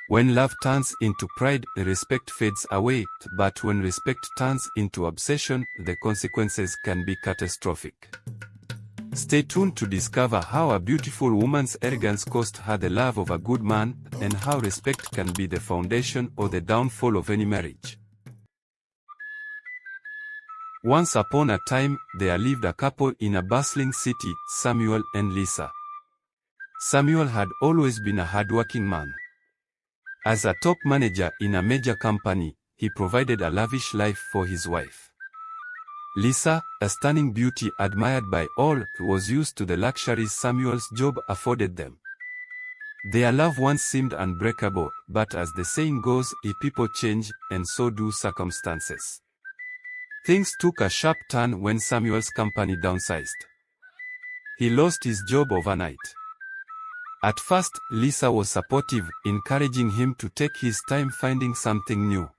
When love turns into pride, respect fades away, but when respect turns into obsession, the consequences can be catastrophic. Stay tuned to discover how a beautiful woman's arrogance cost her the love of a good man, and how respect can be the foundation or the downfall of any marriage. Once upon a time, there lived a couple in a bustling city, Samuel and Lisa. Samuel had always been a hardworking man. As a top manager in a major company, he provided a lavish life for his wife. Lisa, a stunning beauty admired by all, was used to the luxuries Samuel's job afforded them. Their love once seemed unbreakable, but as the saying goes, people change, and so do circumstances. Things took a sharp turn when Samuel's company downsized. He lost his job overnight. At first, Lisa was supportive, encouraging him to take his time finding something new.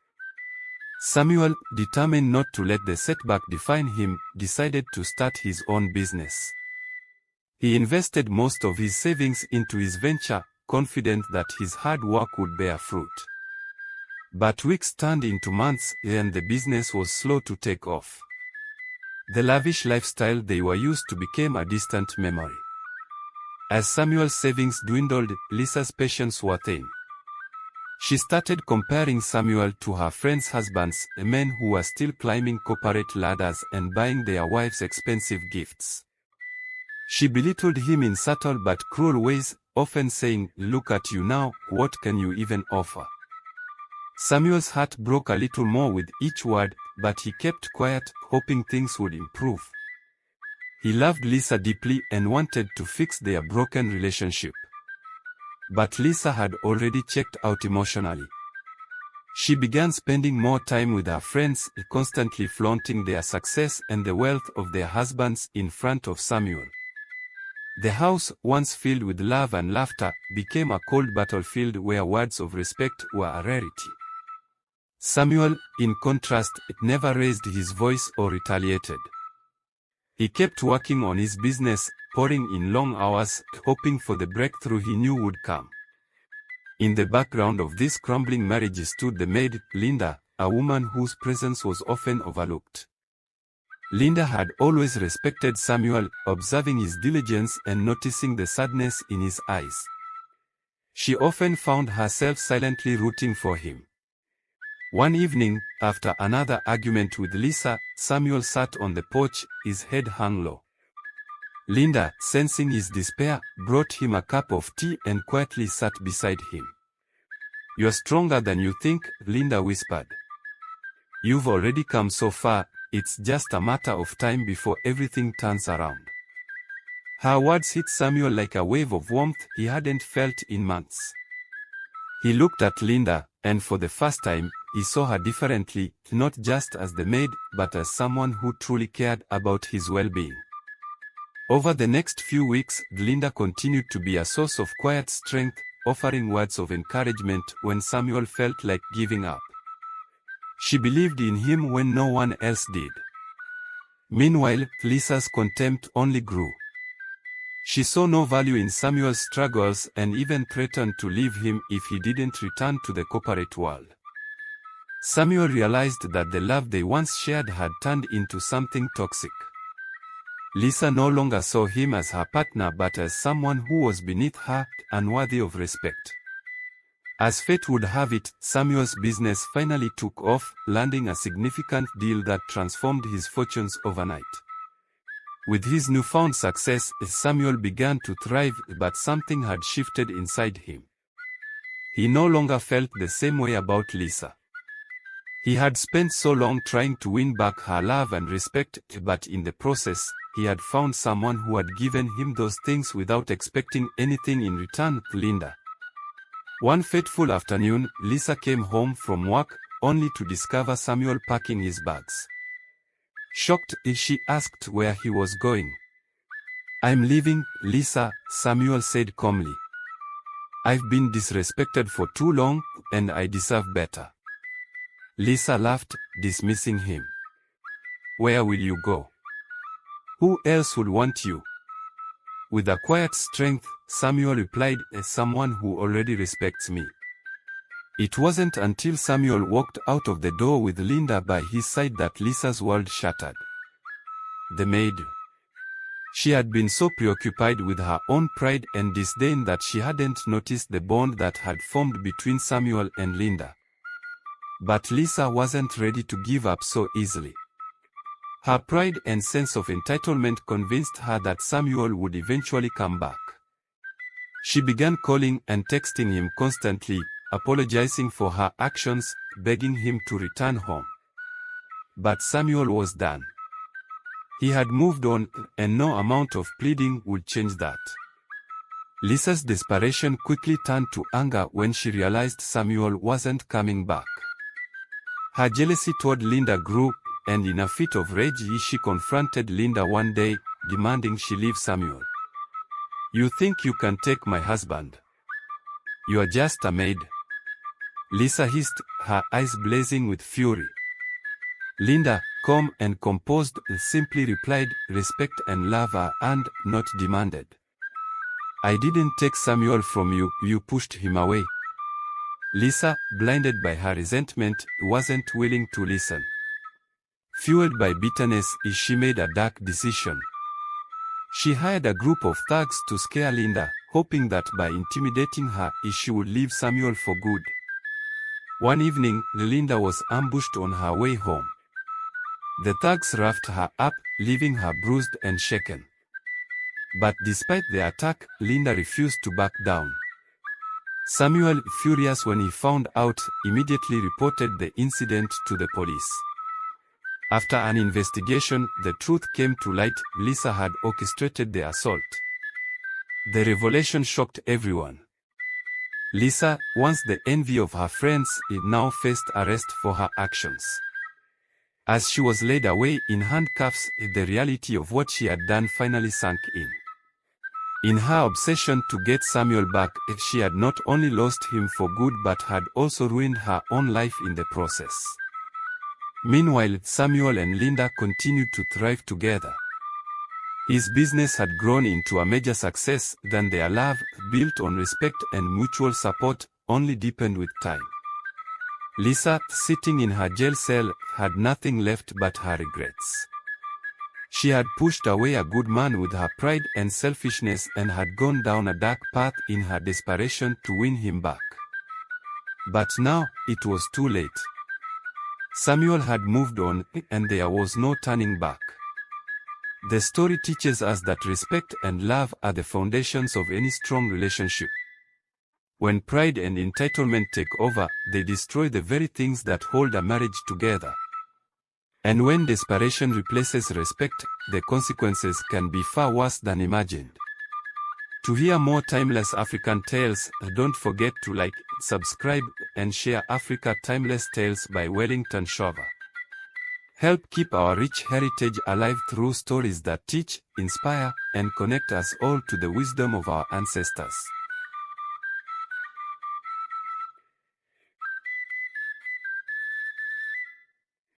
Samuel, determined not to let the setback define him, decided to start his own business. He invested most of his savings into his venture, confident that his hard work would bear fruit. But weeks turned into months, and the business was slow to take off. The lavish lifestyle they were used to became a distant memory. As Samuel's savings dwindled, Lisa's patience wore thin. She started comparing Samuel to her friends' husbands, men who were still climbing corporate ladders and buying their wives expensive gifts. She belittled him in subtle but cruel ways, often saying, "Look at you now, what can you even offer?" Samuel's heart broke a little more with each word, but he kept quiet, hoping things would improve. He loved Lisa deeply and wanted to fix their broken relationship. But Lisa had already checked out emotionally. She began spending more time with her friends, constantly flaunting their success and the wealth of their husbands in front of Samuel. The house, once filled with love and laughter, became a cold battlefield where words of respect were a rarity. Samuel, in contrast, never raised his voice or retaliated. He kept working on his business, pouring in long hours, hoping for the breakthrough he knew would come. In the background of this crumbling marriage stood the maid, Linda, a woman whose presence was often overlooked. Linda had always respected Samuel, observing his diligence and noticing the sadness in his eyes. She often found herself silently rooting for him. One evening, after another argument with Lisa, Samuel sat on the porch, his head hung low. Linda, sensing his despair, brought him a cup of tea and quietly sat beside him. "You're stronger than you think," Linda whispered. "You've already come so far, it's just a matter of time before everything turns around." Her words hit Samuel like a wave of warmth he hadn't felt in months. He looked at Linda, and for the first time, he saw her differently, not just as the maid, but as someone who truly cared about his well-being. Over the next few weeks, Linda continued to be a source of quiet strength, offering words of encouragement when Samuel felt like giving up. She believed in him when no one else did. Meanwhile, Lisa's contempt only grew. She saw no value in Samuel's struggles and even threatened to leave him if he didn't return to the corporate world. Samuel realized that the love they once shared had turned into something toxic. Lisa no longer saw him as her partner but as someone who was beneath her, unworthy of respect. As fate would have it, Samuel's business finally took off, landing a significant deal that transformed his fortunes overnight. With his newfound success, Samuel began to thrive, but something had shifted inside him. He no longer felt the same way about Lisa. He had spent so long trying to win back her love and respect, but in the process, he had found someone who had given him those things without expecting anything in return, Linda. One fateful afternoon, Lisa came home from work, only to discover Samuel packing his bags. Shocked, she asked where he was going. "I'm leaving, Lisa," Samuel said calmly. "I've been disrespected for too long, and I deserve better." Lisa laughed, dismissing him. "Where will you go? Who else would want you?" With a quiet strength, Samuel replied, "As someone who already respects me." It wasn't until Samuel walked out of the door with Linda by his side that Lisa's world shattered. The maid. She had been so preoccupied with her own pride and disdain that she hadn't noticed the bond that had formed between Samuel and Linda. But Lisa wasn't ready to give up so easily. Her pride and sense of entitlement convinced her that Samuel would eventually come back. She began calling and texting him constantly, apologizing for her actions, begging him to return home. But Samuel was done. He had moved on, and no amount of pleading would change that. Lisa's desperation quickly turned to anger when she realized Samuel wasn't coming back. Her jealousy toward Linda grew, and in a fit of rage she confronted Linda one day, demanding she leave Samuel. "You think you can take my husband? You are just a maid." Lisa hissed, her eyes blazing with fury. Linda, calm and composed, simply replied, "Respect and love are earned, not demanded. I didn't take Samuel from you, you pushed him away." Lisa, blinded by her resentment, wasn't willing to listen. Fueled by bitterness, she made a dark decision. She hired a group of thugs to scare Linda, hoping that by intimidating her, she would leave Samuel for good. One evening, Linda was ambushed on her way home. The thugs roughed her up, leaving her bruised and shaken. But despite the attack, Linda refused to back down. Samuel, furious when he found out, immediately reported the incident to the police. After an investigation, the truth came to light: Lisa had orchestrated the assault. The revelation shocked everyone. Lisa, once the envy of her friends, now faced arrest for her actions. As she was laid away in handcuffs, the reality of what she had done finally sank in. In her obsession to get Samuel back, she had not only lost him for good but had also ruined her own life in the process. Meanwhile, Samuel and Linda continued to thrive together. His business had grown into a major success, then their love, built on respect and mutual support, only deepened with time. Lisa, sitting in her jail cell, had nothing left but her regrets. She had pushed away a good man with her pride and selfishness and had gone down a dark path in her desperation to win him back. But now, it was too late. Samuel had moved on, and there was no turning back. The story teaches us that respect and love are the foundations of any strong relationship. When pride and entitlement take over, they destroy the very things that hold a marriage together. And when desperation replaces respect, the consequences can be far worse than imagined. To hear more timeless African tales, don't forget to like, subscribe, and share Africa Timeless Tales by Wellington Shava. Help keep our rich heritage alive through stories that teach, inspire, and connect us all to the wisdom of our ancestors.